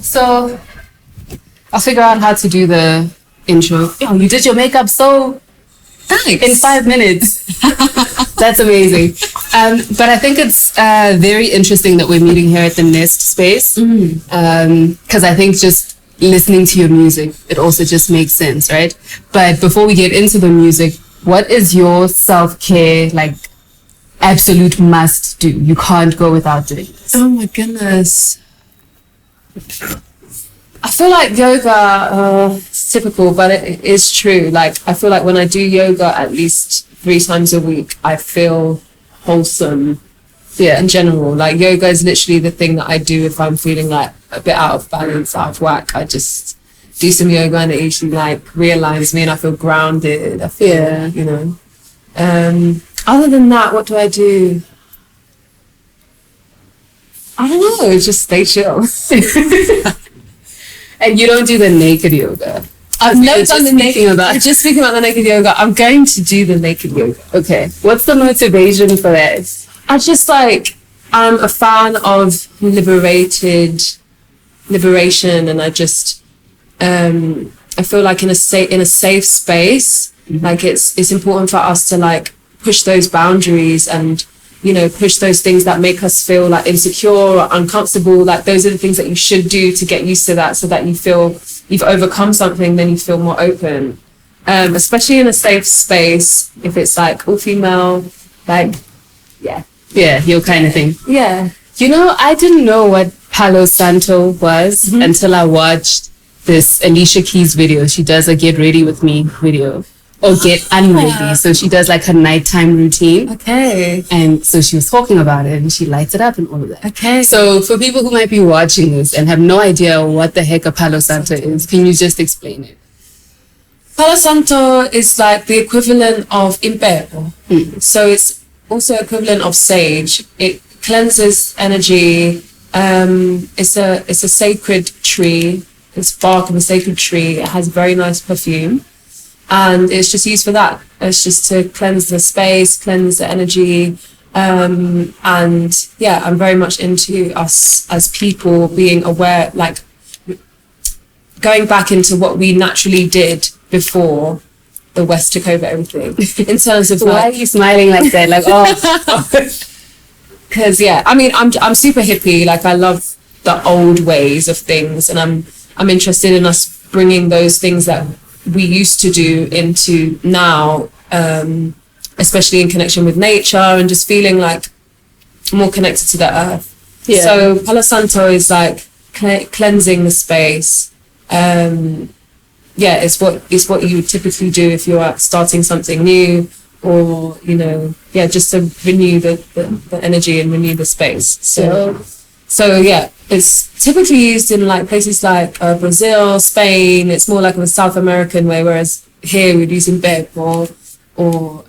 So I'll figure out how to do the intro. Oh, you did your makeup so Thanks. in 5 minutes. That's amazing. But I think it's very interesting that we're meeting here at the Nest space. Because I think just listening to your music, it also just makes sense, right? But before we get into the music, what is your self-care, like, absolute must do? You can't go without doing this. Oh my goodness. I feel like yoga, it's typical, but it is true. Like, I feel like when I do yoga at least 3 times a week, I feel wholesome. Yeah, in general. Like, yoga is literally the thing that I do if I'm feeling like a bit out of balance, out of whack. I just do some yoga and it usually like realigns me and I feel grounded. I feel, you know. Other than that, what do I do? I don't know, just stay chill. And you don't do the naked yoga? I've never done the naked yoga. I'm just thinking about the naked yoga. I'm going to do the naked yoga. Okay. What's the motivation for that? I just like, I'm a fan of liberation, and I just, I feel like in a safe space, like it's important for us to like push those boundaries and, you know, push those things that make us feel like insecure or uncomfortable. Like, those are the things that you should do to get used to that, so that you feel you've overcome something, then you feel more open. Especially in a safe space, if it's like all female, like, yeah, your kind of thing. Yeah. You know, I didn't know what Palo Santo was until I watched this Alicia Keys video. She does a Get Ready With Me video. Or Get Unready. So she does like her nighttime routine. Okay. And so she was talking about it and she lights it up and all of that. Okay. So for people who might be watching this and have no idea what the heck a Palo Santo is, can you just explain it? Palo Santo is like the equivalent of impero. So it's also equivalent of sage. It cleanses energy. It's a sacred tree. It's bark of a sacred tree. It has very nice perfume. And it's just used for that. It's just to cleanse the space, cleanse the energy. And yeah, I'm very much into us as people being aware, like going back into what we naturally did before the West took over everything. In terms of why are you smiling like that? Like, oh, because yeah, I mean, I'm super hippie. Like, I love the old ways of things, and I'm interested in us bringing those things that we used to do into now, especially in connection with nature and just feeling like more connected to the earth. Yeah. So Palo Santo is like cleansing the space. Yeah, it's what you would typically do if you're starting something new, or, you know, yeah, just to renew the energy and renew the space. So yeah, it's typically used in like places like Brazil, Spain. It's more like a South American way, whereas here we're using impero, or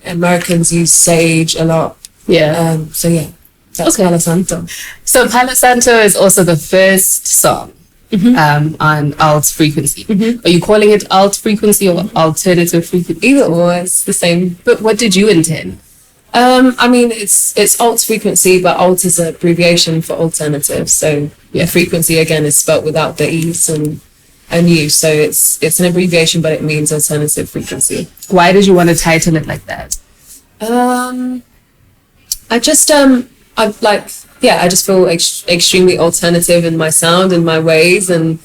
Americans use sage a lot. Yeah. So yeah, that's Palo Santo. So Palo Santo is also the first song on ALT.FRQNC. Are you calling it ALT.FRQNC or alternative frequency? Either or, it's the same. But what did you intend? I mean, it's ALT.FRQNC, but ALT is an abbreviation for alternative. So yeah, frequency again is spelt without the E's and U. So it's an abbreviation, but it means alternative frequency. Why did you want to title it like that? I just I just feel extremely alternative in my sound and my ways, and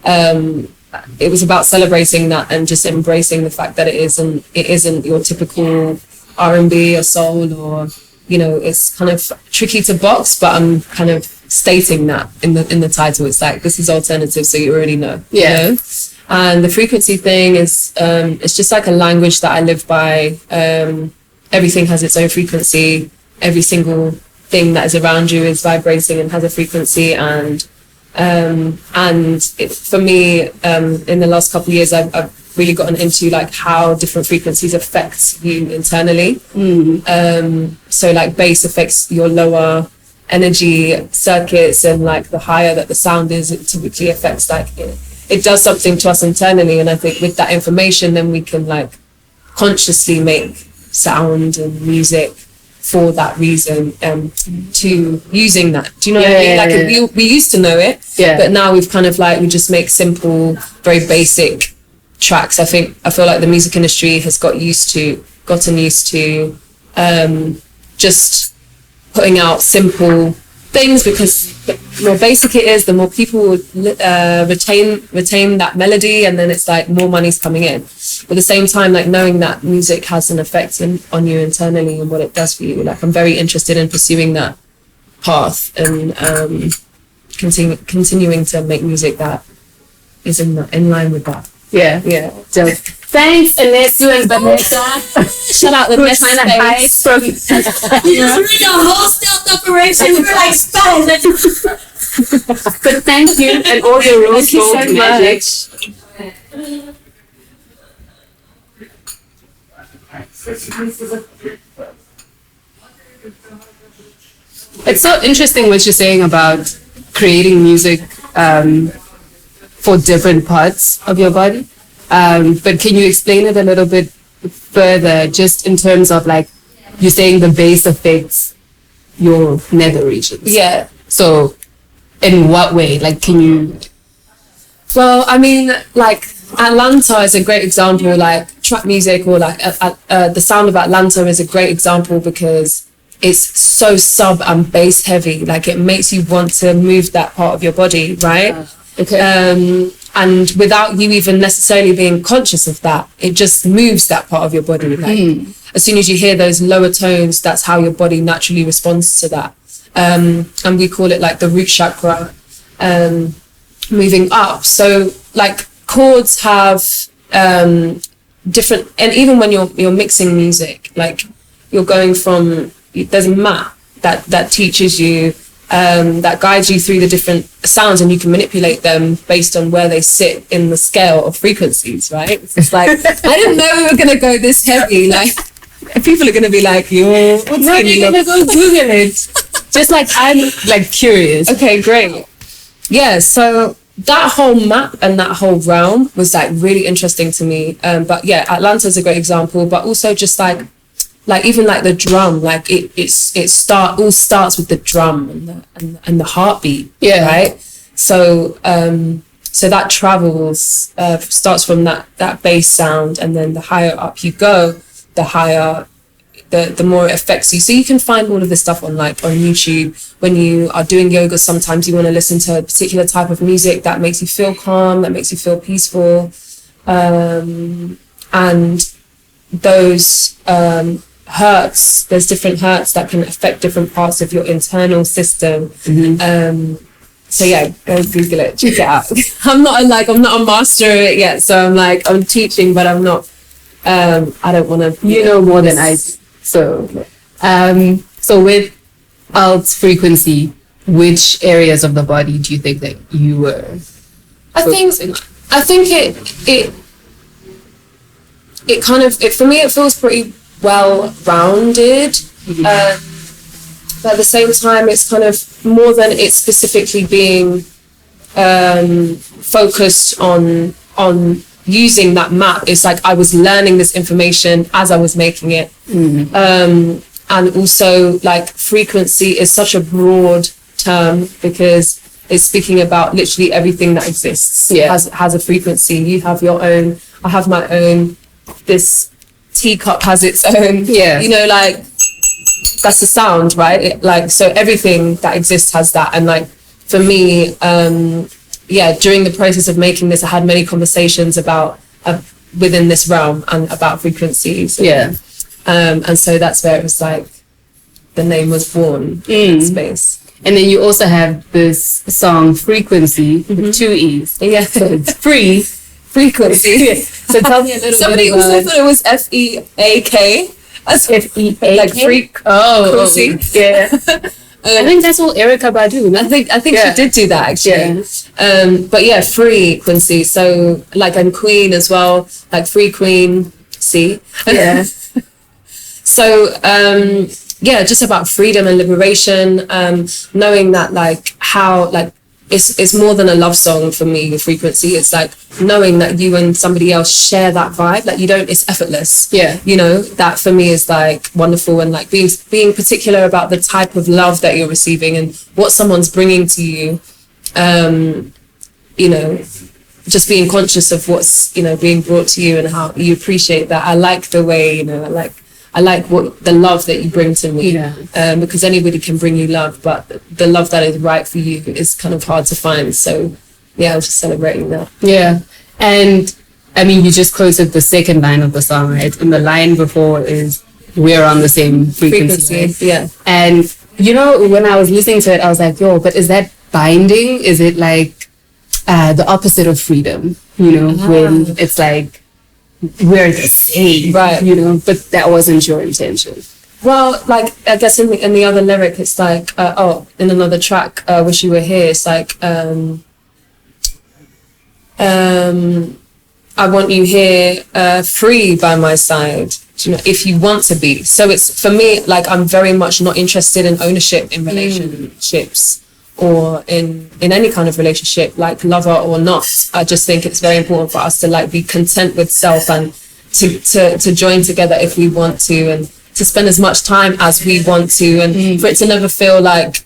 it was about celebrating that and just embracing the fact that it isn't your typical R&B or soul, or, you know, it's kind of tricky to box, but I'm kind of stating that in the title. It's like, this is alternative, so you already know. Yeah. You know? And the frequency thing is it's just like a language that I live by. Everything has its own frequency. Every single thing that is around you is vibrating and has a frequency, and for me, in the last couple of years, I've really gotten into like how different frequencies affect you internally. So like bass affects your lower energy circuits, and like the higher that the sound is, it typically affects like it does something to us internally. And I think with that information, then we can like consciously make sound and music for that reason, to using that. Do you know what I mean? Like we used to know it, but now we've kind of like, we just make simple, very basic tracks. I feel like the music industry has gotten used to just putting out simple things, because the more basic it is, the more people would retain that melody, and then it's like more money's coming in. But at the same time, like knowing that music has an effect on you internally and what it does for you, like I'm very interested in pursuing that path and continuing to make music that is in line with that. Yeah. So, thanks, Anesu and Vanessa. Shout out the We're trying to hide from. You just ran a whole stealth operation. We were like spies. But thank you, and all your rose gold so magic. It's so interesting what you're saying about creating music for different parts of your body. But can you explain it a little bit further, just in terms of like, you're saying the bass affects your nether regions? Yeah. So in what way? Like, can you... Well, I mean, like Atlanta is a great example, like trap music, or like the sound of Atlanta is a great example, because it's so sub and bass heavy. Like it makes you want to move that part of your body, right? Okay. And without you even necessarily being conscious of that, it just moves that part of your body. Like as soon as you hear those lower tones, that's how your body naturally responds to that. And we call it like the root chakra, moving up. So like chords have different, and even when you're mixing music, like you're going from, there's a map that teaches you, that guides you through the different sounds, and you can manipulate them based on where they sit in the scale of frequencies, right? It's like, I didn't know we were going to go this heavy. Like, people are going to be like, yo, what's No, you're going to go Google it. Just like, I'm like curious. Okay, great. Yeah, so that whole map and that whole realm was like really interesting to me. But yeah, Atlanta is a great example, but also just like even like the drum, like it all starts with the drum and the heartbeat, right? So so that travels, starts from that bass sound, and then the higher up you go, the higher, the more it affects you. So you can find all of this stuff on YouTube. When you are doing yoga, sometimes you want to listen to a particular type of music that makes you feel calm, that makes you feel peaceful, and those hertz, there's different hertz that can affect different parts of your internal system. So yeah, go Google it, check it out. I'm not a master of it yet, so I'm teaching, but I'm not, I don't want to, you know more than I do. So with ALT.FRQNC, which areas of the body do you think that you were focusing on? I think it kind of, for me, it feels pretty well-rounded, but at the same time, it's kind of more than it's specifically being focused on using that map. It's like I was learning this information as I was making it, and also like frequency is such a broad term, because it's speaking about literally everything that exists. Has a frequency. You have your own, I have my own, this teacup has its own, you know, like that's the sound, right? So everything that exists has that. And like for me, during the process of making this, I had many conversations about within this realm and about frequencies. And so that's where it was like the name was born in space. And then you also have this song Frequency with 2 E's. So it's frequency. So tell me a little Somebody bit about... also thought it was F-E-A-K. F-E-A-K? Like freak. Oh, yeah. I think that's all Erykah Badu. No? I think she did do that actually. But yeah, frequency. So like I'm queen as well, like free queen. See. Yeah. So just about freedom and liberation. Knowing that like how like it's more than a love song for me. Frequency, it's like knowing that you and somebody else share that vibe, like you don't, it's effortless. Yeah, you know, that for me is like wonderful. And like being particular about the type of love that you're receiving and what someone's bringing to you, you know, just being conscious of what's, you know, being brought to you and how you appreciate that. I like the way, you know, I like what the love that you bring to me, because anybody can bring you love, but the love that is right for you is kind of hard to find. So yeah, I was just celebrating that. Yeah. And I mean, you just quoted the second line of the song, right? And the line before is, we're on the same frequency. Right? Yeah. And, you know, when I was listening to it, I was like, yo, but is that binding? Is it like the opposite of freedom? You know, when it's like, we're the same, right? You know, but that wasn't your intention. Well, like I guess in the other lyric, it's like in another track, "Wish You Were Here," it's like I want you here, free by my side. You know, if you want to be. So it's, for me, like I'm very much not interested in ownership in relationships. Or in any kind of relationship, like lover or not. I just think it's very important for us to like be content with self and to join together if we want to, and to spend as much time as we want to, and for it to never feel like,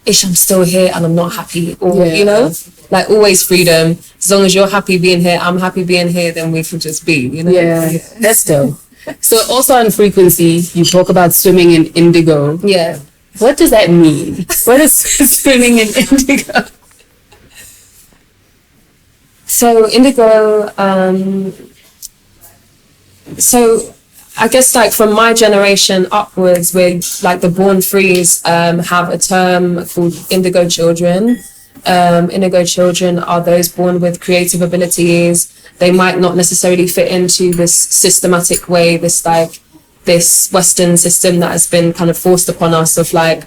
ish, I'm still here and I'm not happy, or you know, like always freedom. As long as you're happy being here, I'm happy being here, then we can just be, you know. Yeah, that's dope. So also on Frequency, you talk about swimming in indigo. Yeah. What does that mean? What is swimming in indigo? So indigo, so I guess like from my generation upwards, we're like the born frees have a term called indigo children. Indigo children are those born with creative abilities. They might not necessarily fit into this systematic way, this Western system that has been kind of forced upon us of like,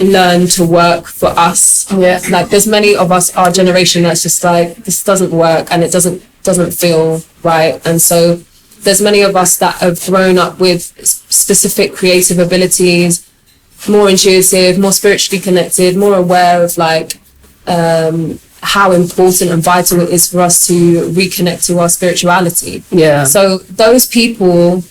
learn to work for us. Yeah. Like there's many of us, our generation, that's just like, this doesn't work and it doesn't feel right. And so there's many of us that have grown up with specific creative abilities, more intuitive, more spiritually connected, more aware of like how important and vital it is for us to reconnect to our spirituality. Yeah. So those people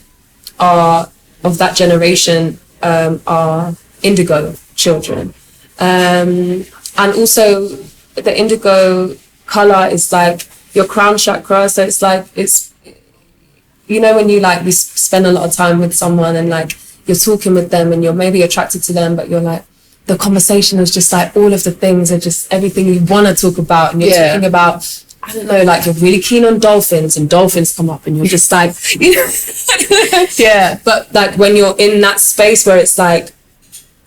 are of that generation are indigo children, and also the indigo color is like your crown chakra. So it's like, it's, you know, when you like we spend a lot of time with someone and like you're talking with them and you're maybe attracted to them, but you're like, the conversation is just like all of the things are just everything you want to talk about, and you're talking about, I don't know, like you're really keen on dolphins and dolphins come up and you're just like, you know. Yeah. But like when you're in that space where it's like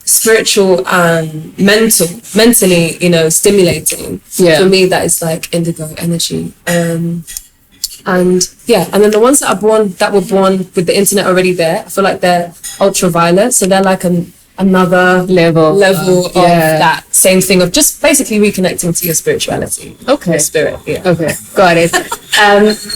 spiritual and mentally, you know, stimulating, for me that is like indigo energy. And yeah, and then the ones that were born with the internet already there, I feel like they're ultraviolet, so they're like another level of that same thing of just basically reconnecting to your spirituality. Okay. Your spirit. Yeah. Okay, got it.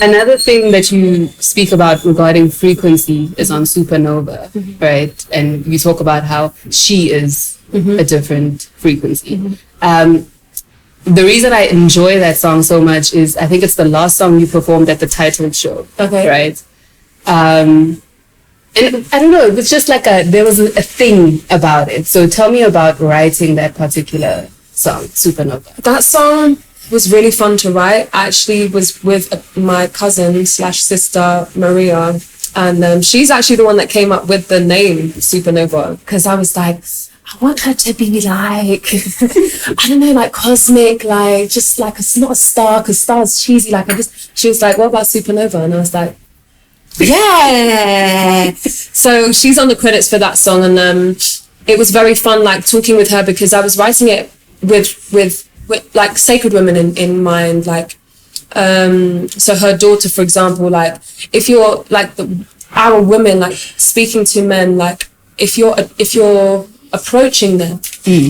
Another thing that you speak about regarding frequency is on Supernova, right? And you talk about how she is a different frequency. The reason I enjoy that song so much is I think it's the last song you performed at the title show. Okay. Right? And I don't know, it was just like there was a thing about it. So tell me about writing that particular song, Supernova. That song was really fun to write. I actually was with my cousin/sister, Maria. And she's actually the one that came up with the name Supernova. Because I was like, I want her to be like, I don't know, like cosmic, like just like, it's not a star, because star's cheesy. Like she was like, what about Supernova? And I was like, yeah. So she's on the credits for that song, and it was very fun like talking with her, because I was writing it with like sacred women in mind, like so her daughter, for example, like if you're like our women, like speaking to men, like if you're approaching them,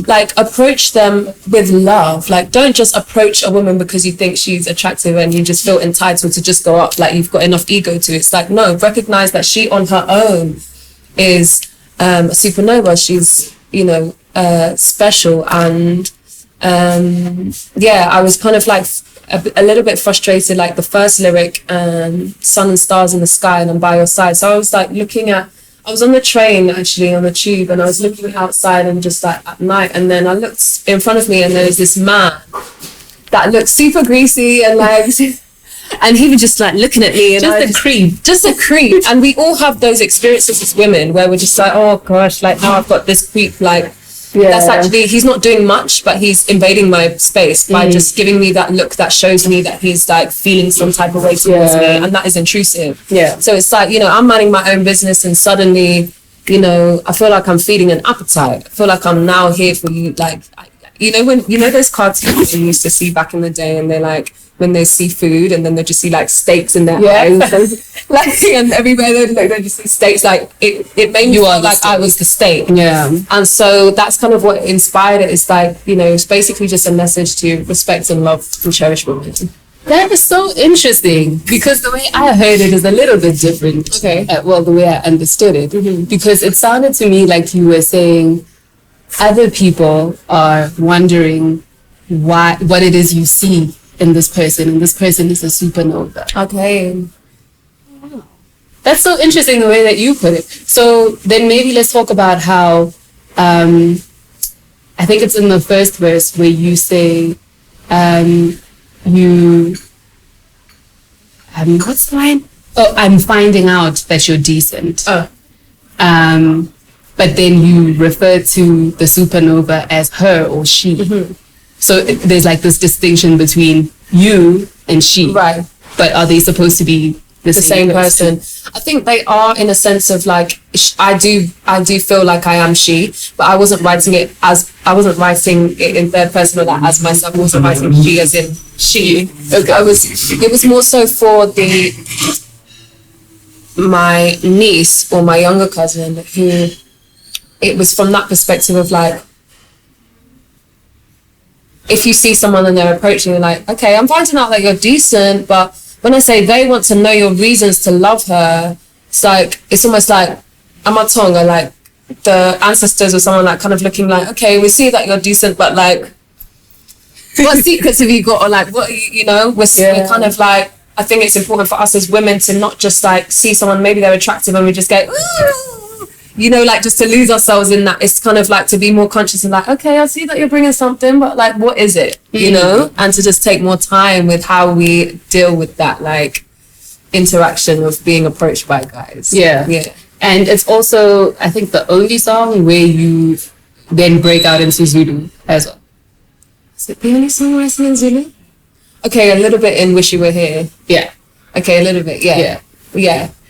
like approach them with love. Like don't just approach a woman because you think she's attractive and you just feel entitled to just go up, like you've got enough ego to. It's like, no, recognize that she on her own is a supernova. She's, you know, special, and I was kind of like a little bit frustrated, like the first lyric, sun and stars in the sky and I'm by your side. So I was like I was on the train, actually, on the tube, and I was looking outside and just like at night, and then I looked in front of me and there was this man that looked super greasy and like, and he was just like looking at me, and just a creep. And we all have those experiences as women where we're just like, oh gosh, like now I've got this creep, like, that's actually, he's not doing much, but he's invading my space by just giving me that look that shows me that he's like feeling some type of way towards me, and that is intrusive. So it's like, you know, I'm minding my own business and suddenly, you know, I feel like I'm feeding an appetite. I feel like I'm now here for you. Like, you know, when, you know, those cartoons we used to see back in the day, and they're like, when they see food and then they just see like steaks in their eyes, and, like, and everywhere they look, they just see steaks. Like it made me feel like I was the steak. And so that's kind of what inspired it. It's like, you know, it's basically just a message to respect and love and cherish women. That is so interesting, because the way I heard it is a little bit different. Well, the way I understood it, because it sounded to me like you were saying other people are wondering what it is you see in this person, and this person is a supernova. That's so interesting the way that you put it. So then maybe let's talk about how I think it's in the first verse where you say what's the line? Oh, I'm finding out that you're decent. But then you refer to the supernova as her or she. So there's like this distinction between you and she. Right. But are they supposed to be the same person? I think they are, in a sense of like, I do feel like I am she, but I wasn't writing it in third person or that as myself. I wasn't writing she as in she. It was more so for my niece or my younger cousin, who it was from that perspective of like, if you see someone and they're approaching you like, okay, I'm finding out that you're decent, but when I say they want to know your reasons to love her, it's like, it's almost like Amatonga, like the ancestors or someone like kind of looking like, okay, we see that you're decent, but like, what secrets have you got? Or like, what, you know, we're kind of like, I think it's important for us as women to not just like see someone, maybe they're attractive and we just go, ooh, you know, like just to lose ourselves in that. It's kind of like to be more conscious and like, okay, I see that you're bringing something, but like, what is it, you know? And to just take more time with how we deal with that, like, interaction of being approached by guys. And it's also, I think, the only song where you then break out into Zulu as well. Is it the only song where I sing in Zulu? Okay, a little bit in Wish You Were Here. Okay, a little bit, yeah.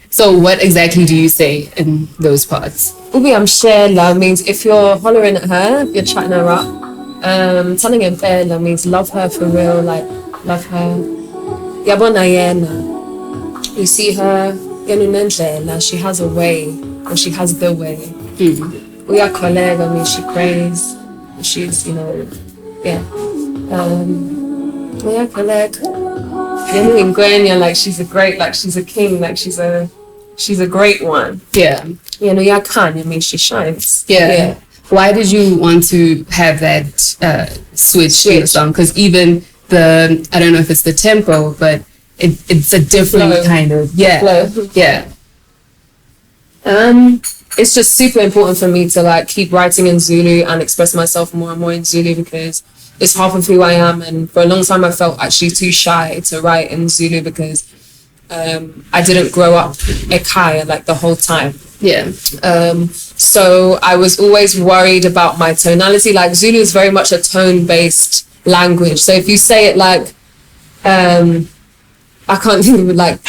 So what exactly do you say in those parts? Ubi Amshela means if you're hollering at her, you're chatting her up. Telling Mpela means love her for real, like love her. Yabona yena. You see her, Yenunendlela, she has a way, or she has the way. Uya Kolega means she prays. She's, you know, Uya Kolega. Yenu Ingwenya, like she's a great, like she's a king, like she's a great one. You know, Yakanya means she shines. Why did you want to have that switch in the song? Because even the, I don't know if it's the tempo, but it's a different flow. Kind of flow. It's just super important for me to like keep writing in Zulu and express myself more and more in Zulu, because it's half of who I am, and for a long time I felt actually too shy to write in Zulu because I didn't grow up Ekaya like the whole time. So I was always worried about my tonality. Like Zulu is very much a tone-based language. So if you say it like, I can't think of it like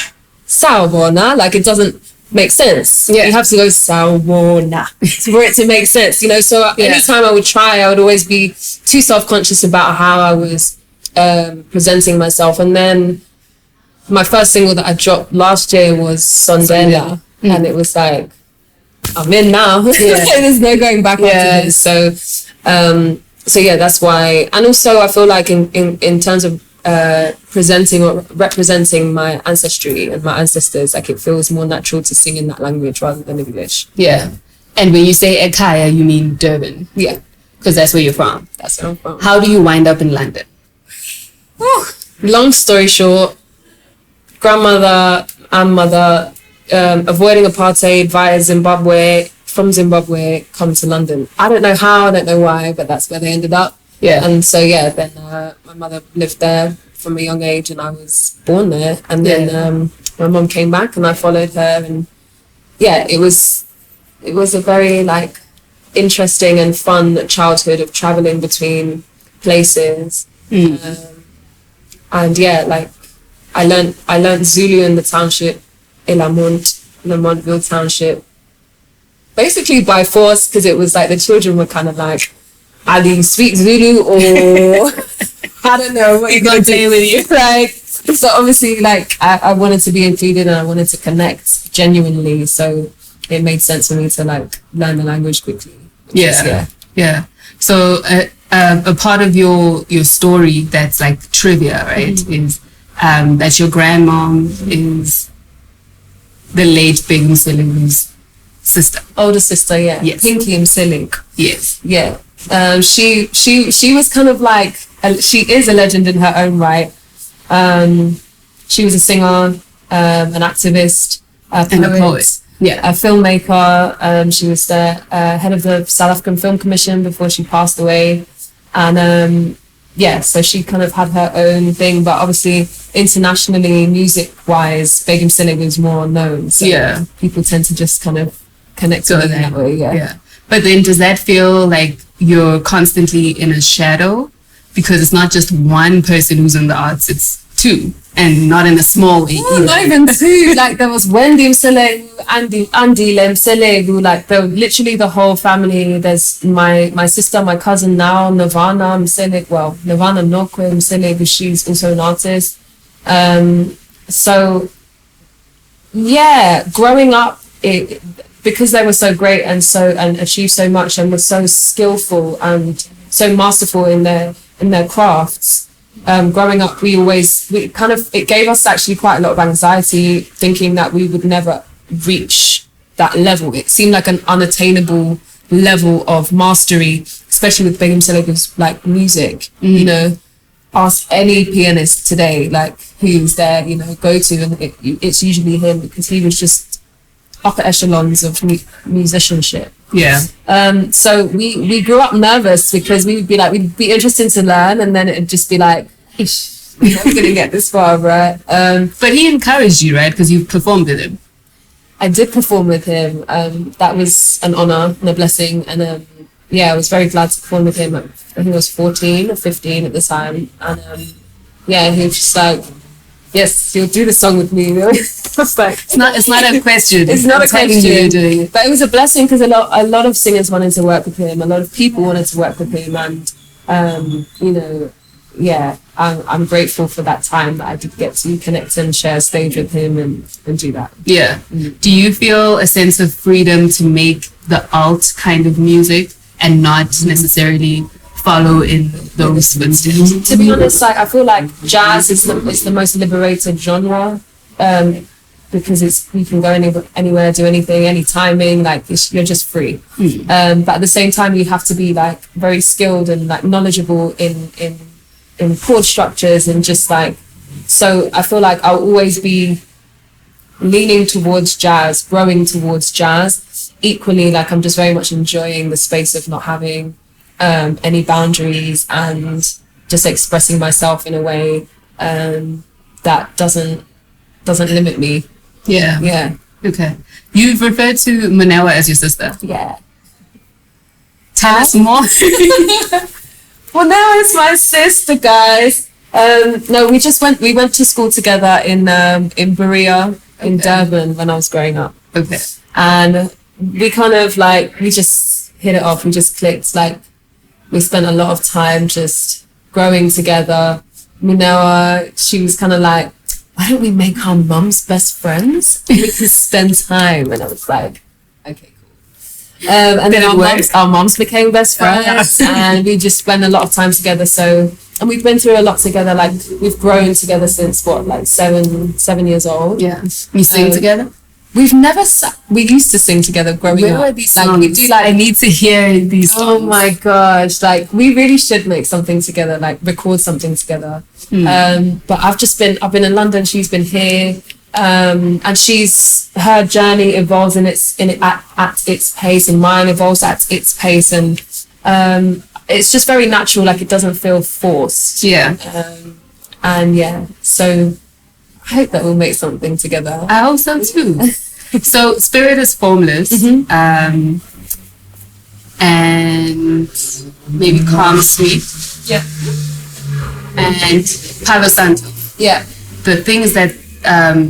Sawubona, like it doesn't make sense. You have to go Sawubona for it to make sense, you know. So anytime I would try, I would always be too self-conscious about how I was presenting myself. And then my first single that I dropped last year was Sondela, and it was like, I'm in now. There's no going back after this. So yeah, that's why. And also I feel like in terms of presenting or representing my ancestry and my ancestors, like it feels more natural to sing in that language rather than English. And when you say Ekaya, you mean Durban? because that's where you're from. That's where I'm from. How do you wind up in London? Whew. Long story short, grandmother and mother avoiding apartheid via Zimbabwe, from Zimbabwe, come to London. I don't know how, I don't know why, but that's where they ended up. Yeah. And so, yeah, then my mother lived there from a young age and I was born there. And then my mom came back and I followed her. And yeah, it was a very like interesting and fun childhood of traveling between places. And yeah, like I learned Zulu in the township, Lamontville township, basically by force, because it was like the children were kind of like, either you speak Zulu or I don't know what you're going to play with you. Like, so obviously like I wanted to be included and I wanted to connect genuinely, so it made sense for me to like learn the language quickly. Yeah. So a part of your story that's like trivia, right, is that your grandmom is the late Bheki Mseleku's sister. Older sister, yeah. Yes. Pinky Mseleku. Yes. Yeah. She was kind of like, she is a legend in her own right. She was a singer, an activist, And a poet. Yeah. A filmmaker. She was the head of the South African Film Commission before she passed away. And yeah, so she kind of had her own thing, but obviously internationally, music-wise, Bheki Mseleku is more known. So Yeah. people tend to just kind of connect with her that way. Yeah. But then does that feel like you're constantly in a shadow? Because it's not just one person who's in the arts, it's two. And not in a small way either. Not even two. Like there was Wendy Mseleku, Andile Mseleku, like literally the whole family. There's my sister, my cousin now, Nirvana Mseleku. Well, Nirvana Nokwe Mseleku, she's also an artist. So yeah, growing up, because they were so great and achieved so much and were so skillful and so masterful in their crafts. Growing up, it gave us actually quite a lot of anxiety, thinking that we would never reach that level. It seemed like an unattainable level of mastery, especially with Bheki Mseleku's like music. You know, ask any pianist today, like who's there, go to, and it's usually him, because he was just upper echelons of musicianship. Yeah. So we grew up nervous because we'd be interested to learn, and then it'd just be like, ish, we're never gonna get this far, right? But he encouraged you, right? Because you performed with him. I did perform with him. That was an honor and a blessing, and yeah, I was very glad to perform with him. I think I was 14 or 15 at the time, and yeah, he was just like, yes, you'll do the song with me. It's like, it's not a question. It's not a question. You're doing it. But it was a blessing because a lot of singers wanted to work with him. A lot of people wanted to work with him, and yeah, I'm grateful for that time that I did get to connect and share a stage with him and do that. Yeah. Do you feel a sense of freedom to make the alt kind of music and not necessarily follow in those footsteps? To be honest, like I feel like jazz is the most liberated genre, because you can go anywhere, do anything, any timing, like you're just free. But at the same time, you have to be like very skilled and like knowledgeable in chord structures and just like, so I feel like I'll always be leaning towards jazz, growing towards jazz. Equally, like I'm just very much enjoying the space of not having any boundaries and just expressing myself in a way that doesn't limit me. Yeah. Okay. You've referred to Manewa as your sister. Yeah. Tell us more. Well, now it's my sister, guys. No, we went to school together in Berea, in Durban, when I was growing up. Okay. And we kind of like, we just hit it off. We just clicked. Like, we spent a lot of time just growing together. Manewa, she was kind of like, why don't we make our mums best friends? We can spend time. And I was like, okay, cool. And then our mums became best friends, and we just spent a lot of time together. So, and we've been through a lot together. Like we've grown together since like 7 years old. Yeah. You sing together? we've never we used to sing together growing up. Where are these like songs? we do, like I need to hear these songs. oh my gosh, like we really should make something together, like record something together. But I've been in London, she's been here, and her journey evolves at its pace, and mine evolves at its pace, and it's just very natural, like it doesn't feel forced. And yeah, so I hope that we'll make something together. I hope so too. So Spirit is formless, and maybe Calm Sweet, and Palo Santo. The things that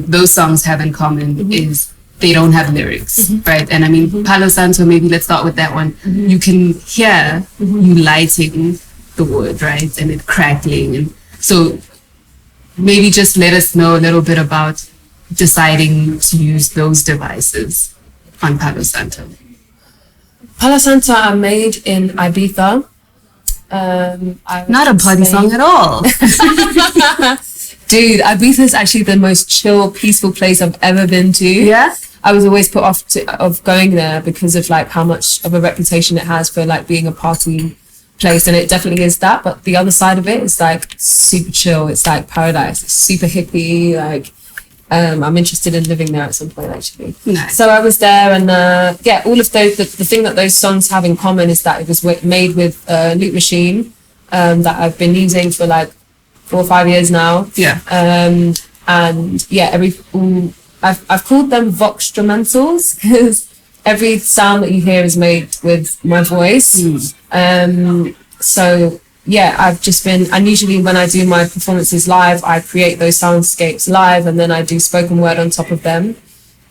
those songs have in common is they don't have lyrics, right? And I mean, Palo Santo, maybe let's start with that one. You can hear you lighting the wood, right? And it crackling. And so maybe just let us know a little bit about deciding to use those devices on Palo Santo. Palo Santo are made in Ibiza. Not a party song at all. Dude, Ibiza is actually the most chill, peaceful place I've ever been to. Yeah? I was always put off of going there because of like how much of a reputation it has for like being a party place, and it definitely is that, but the other side of it is like super chill. It's like paradise. It's super hippie. Like I'm interested in living there at some point, actually. Nice. So I was there, and all of those, the thing that those songs have in common is that it was made with a loop machine that I've been using for like 4 or 5 years now. I've called them voxstrumentals because every sound that you hear is made with my voice. So yeah, I've just been, and usually when I do my performances live, I create those soundscapes live, and then I do spoken word on top of them.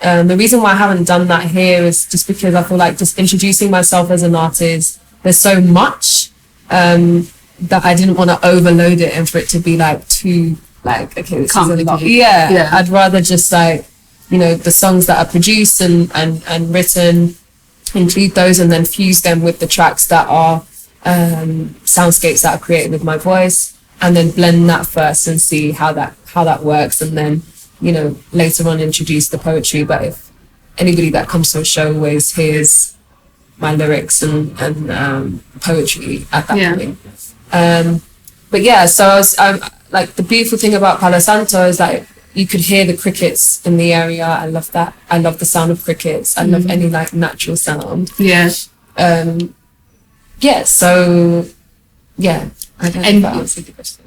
The reason why I haven't done that here is just because I feel like just introducing myself as an artist, there's so much that I didn't want to overload it and for it to be like too like, okay, this is a lot. Yeah, I'd rather just like, you know, the songs that are produced and written, include those and then fuse them with the tracks that are soundscapes that are created with my voice, and then blend that first and see how that works, and then, you know, later on introduce the poetry. But if anybody that comes to a show always hears my lyrics and poetry at that point. But yeah, so I'm like, the beautiful thing about Palo Santo is that you could hear the crickets in the area. I love that. I love the sound of crickets. I love any like natural sound. So yeah. I don't know if that answered the question.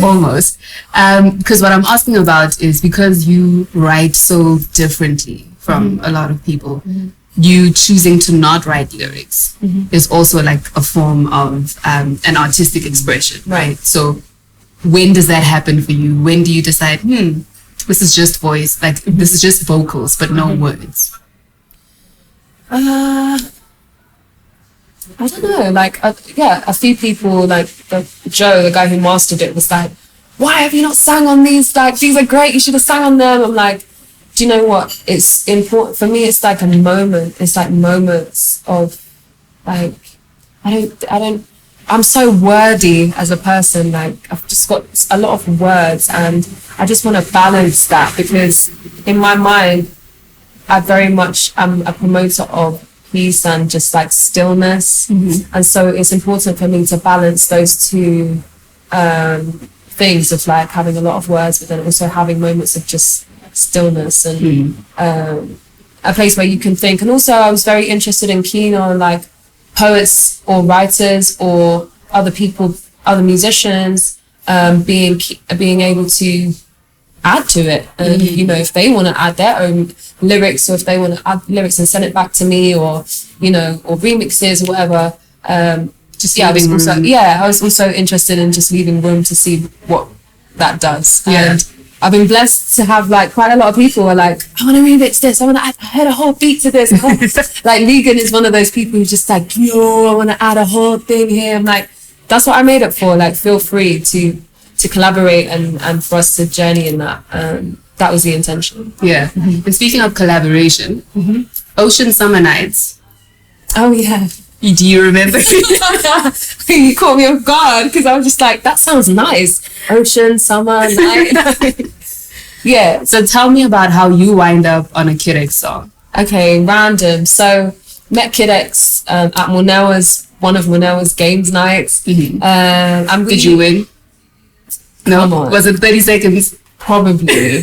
Almost. Because what I'm asking about is, because you write so differently from a lot of people, you choosing to not write lyrics is also like a form of an artistic expression, right? So when does that happen for you? When do you decide, this is just voice, like this is just vocals, but no words? I don't know, like, a few people, like Joe, the guy who mastered it, was like, why have you not sang on these? Like, these are great, you should have sang on them. I'm like, do you know what? It's important, for me, it's like a moment. It's like moments of, like, I'm so wordy as a person, like, I've just got a lot of words, and I just want to balance that, because in my mind, I very much am a promoter of peace and just like stillness, and so it's important for me to balance those two things of like having a lot of words, but then also having moments of just stillness and a place where you can think. And also I was very interested and keen on like poets or writers or other people, other musicians, being able to add to it, and you know, if they want to add their own lyrics, or if they want to add lyrics and send it back to me, or, you know, or remixes or whatever, I was also interested in just leaving room to see what that does. And I've been blessed to have like quite a lot of people who are like, I want to remix this, I want to add a whole beat to this. Like Legan is one of those people who's just like, I want to add a whole thing here. I'm like, that's what I made it for. Like, feel free to collaborate and for us to journey in that. That was the intention. And speaking of collaboration, Ocean Summer Nights. Oh yeah. Do you remember? You caught me off guard, because I was just like, that sounds nice. Ocean Summer Night. Yeah. So tell me about how you wind up on a Kid X song. Okay, random. So met Kid X at one of Monella's games nights. Mm-hmm. Did you win? No. Was it 30 seconds? Probably.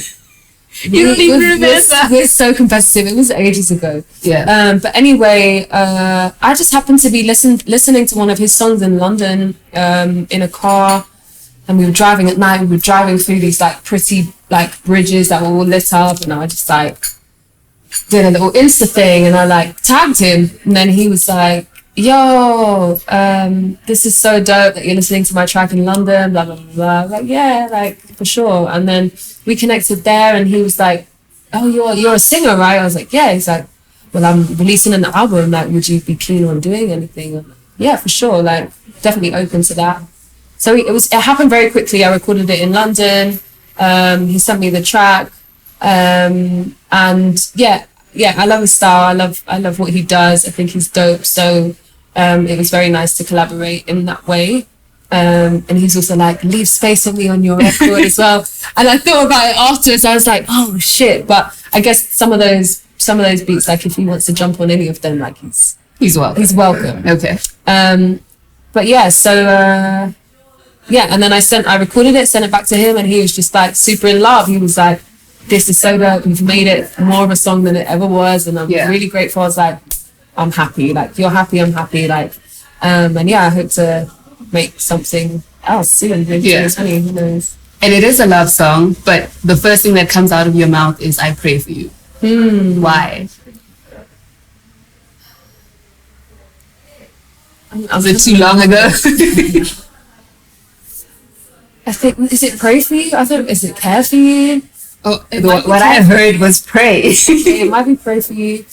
You don't even remember. We're so competitive. It was ages ago. Yeah. But anyway, I just happened to be listening to one of his songs in London in a car, and we were driving at night. We were driving through these like pretty like bridges that were all lit up, and I just like did a little Insta thing, and I like tagged him, and then he was like, yo, this is so dope that you're listening to my track in London, blah, blah, blah, blah. Like, yeah, like, for sure. And then we connected there, and he was like, oh, you're a singer, right? I was like, yeah. He's like, well, I'm releasing an album. Like, would you be keen on doing anything? I'm like, yeah, for sure. Like, definitely open to that. So it happened very quickly. I recorded it in London. He sent me the track. And yeah, I love his style. I love what he does. I think he's dope. So it was very nice to collaborate in that way. And he's also like, leave space for me on your record as well. And I thought about it afterwards. I was like, oh shit. But I guess some of those beats, like if he wants to jump on any of them, like he's welcome. He's welcome. Okay. But yeah, so yeah, and then I recorded it, sent it back to him, and he was just like super in love. He was like, this is so dope. You've made it more of a song than it ever was, and I'm really grateful. I was like, I'm happy. Like, you're happy, I'm happy. Like, and yeah, I hope to make something else soon. Maybe 2020, who knows? And it is a love song, but the first thing that comes out of your mouth is "I pray for you." Why? Was it too long ago? I think, is it pray for you? I thought, is it care for you? Oh, what I heard was pray. It might be pray for you.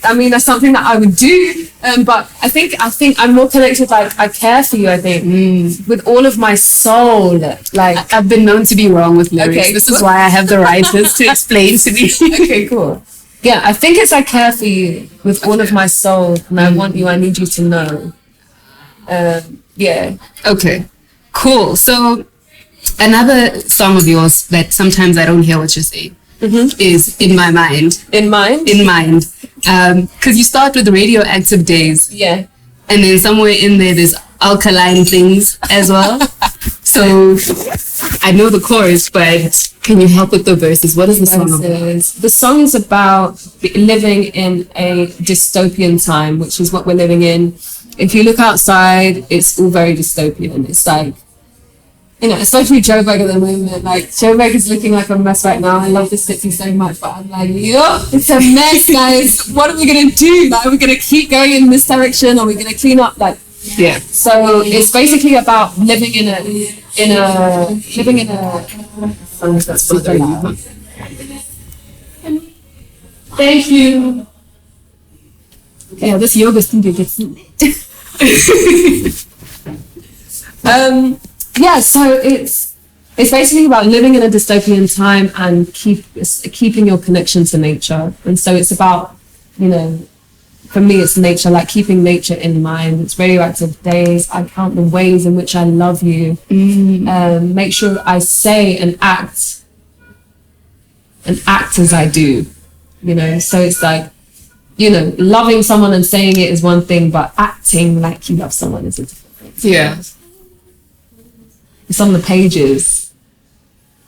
I mean, that's something that I would do. But I think I'm more connected. Like, I care for you. I think with all of my soul. Like, I've been known to be wrong with lyrics. Okay, this is why I have the writers to explain to me. Okay, cool. Yeah, I think it's I care for you with all of my soul, and I want you. I need you to know. Yeah. Okay. Cool. So another song of yours that sometimes I don't hear what you're saying is "In My Mind." In mind. In mind. Because you start with radioactive days. Yeah. And then somewhere in there's alkaline things as well. So I know the chorus, but can you help with the verses? What is the song about? The song is about living in a dystopian time, which is what we're living in. If you look outside, it's all very dystopian. It's like, you know, especially Joburg at the moment. Like, Joburg is looking like a mess right now. I love this city so much, but I'm like, it's a mess, guys. What are we gonna do? Like, are we gonna keep going in this direction? Are we gonna clean up? Like, yeah. So it's basically about living in a. That's super loud. Thank you. Yeah, this yoga studio gets. Yeah, so it's basically about living in a dystopian time and keeping your connection to nature. And so it's about, you know, for me it's nature, like keeping nature in mind. It's radioactive days. I count the ways in which I love you. Make sure I say and act as I do, you know. So it's like, you know, loving someone and saying it is one thing, but acting like you love someone is a different thing. Yeah. It's on the pages.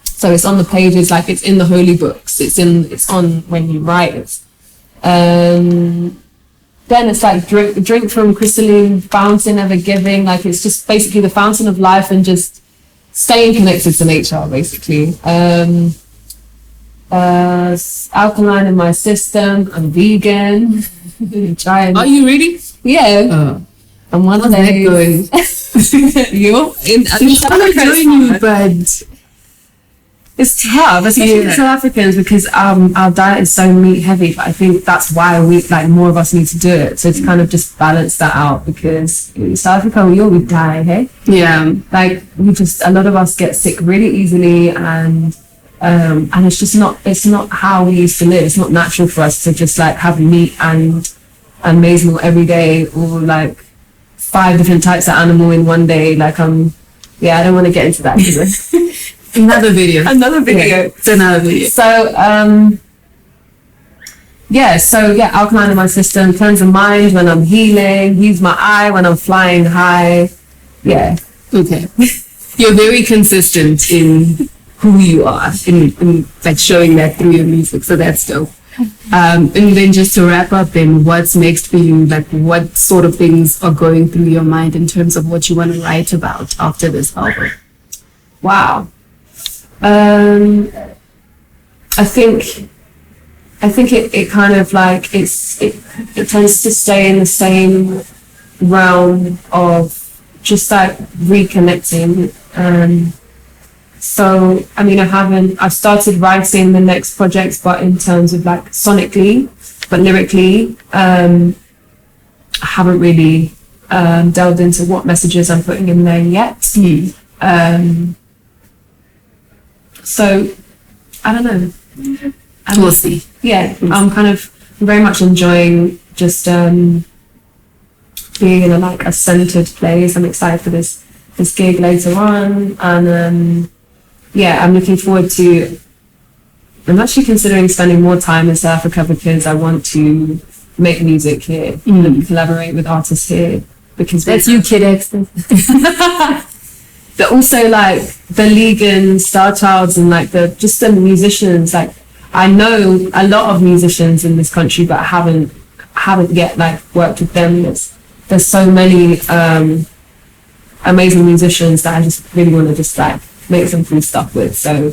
So it's on the pages, like it's in the holy books. It's on when you write it. Then it's like drink from crystalline fountain ever giving. Like, it's just basically the fountain of life and just staying connected to nature, basically. Alkaline in my system. I'm vegan. Trying. Are you really? Yeah. And one How's day that going? I'm join you, but it's tough, especially for South Africans, because our diet is so meat heavy. But I think that's why more of us need to do it. So to kind of just balance that out, because in South Africa we all die, hey? Yeah. Like, a lot of us get sick really easily, and it's not how we used to live. It's not natural for us to just like have meat and maize meal every day, or like 5 different types of animal in one day. Like, I don't want to get into that either. Another video. Another video. Yeah, it's another video. So, alkaline in my system, cleanse the mind when I'm healing, use my eye when I'm flying high. Yeah. Okay. You're very consistent in who you are, in like showing that through your music. So that's dope. And then just to wrap up, then what's next for you? Like, what sort of things are going through your mind in terms of what you want to write about after this album? Wow. I think it kind of like it tends to stay in the same realm of just like reconnecting. So I mean, I've started writing the next projects, but in terms of like sonically, but lyrically, I haven't really delved into what messages I'm putting in there yet. So I don't know. We'll see. Yeah, I'm kind of very much enjoying just being in a centered place. I'm excited for this gig later on, and I'm looking forward to. I'm actually considering spending more time in South Africa because I want to make music here and collaborate with artists here, because That's you, Kid X. but also like the Legan, Star Childs, and like the musicians. Like, I know a lot of musicians in this country, but I haven't yet like worked with them. There's so many amazing musicians that I just really want to just like make some cool stuff with. So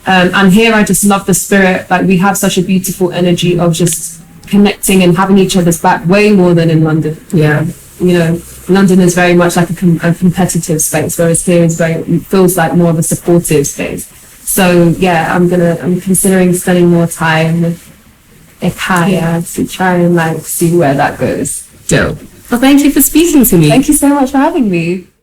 and here I just love the spirit. Like, we have such a beautiful energy of just connecting and having each other's back, way more than in London. Yeah. You know, London is very much like a competitive space, whereas here it feels like more of a supportive space. So yeah, I'm considering spending more time with Ekaya to try and like see where that goes. Dope. Well, thank you for speaking to me. Thank you so much for having me.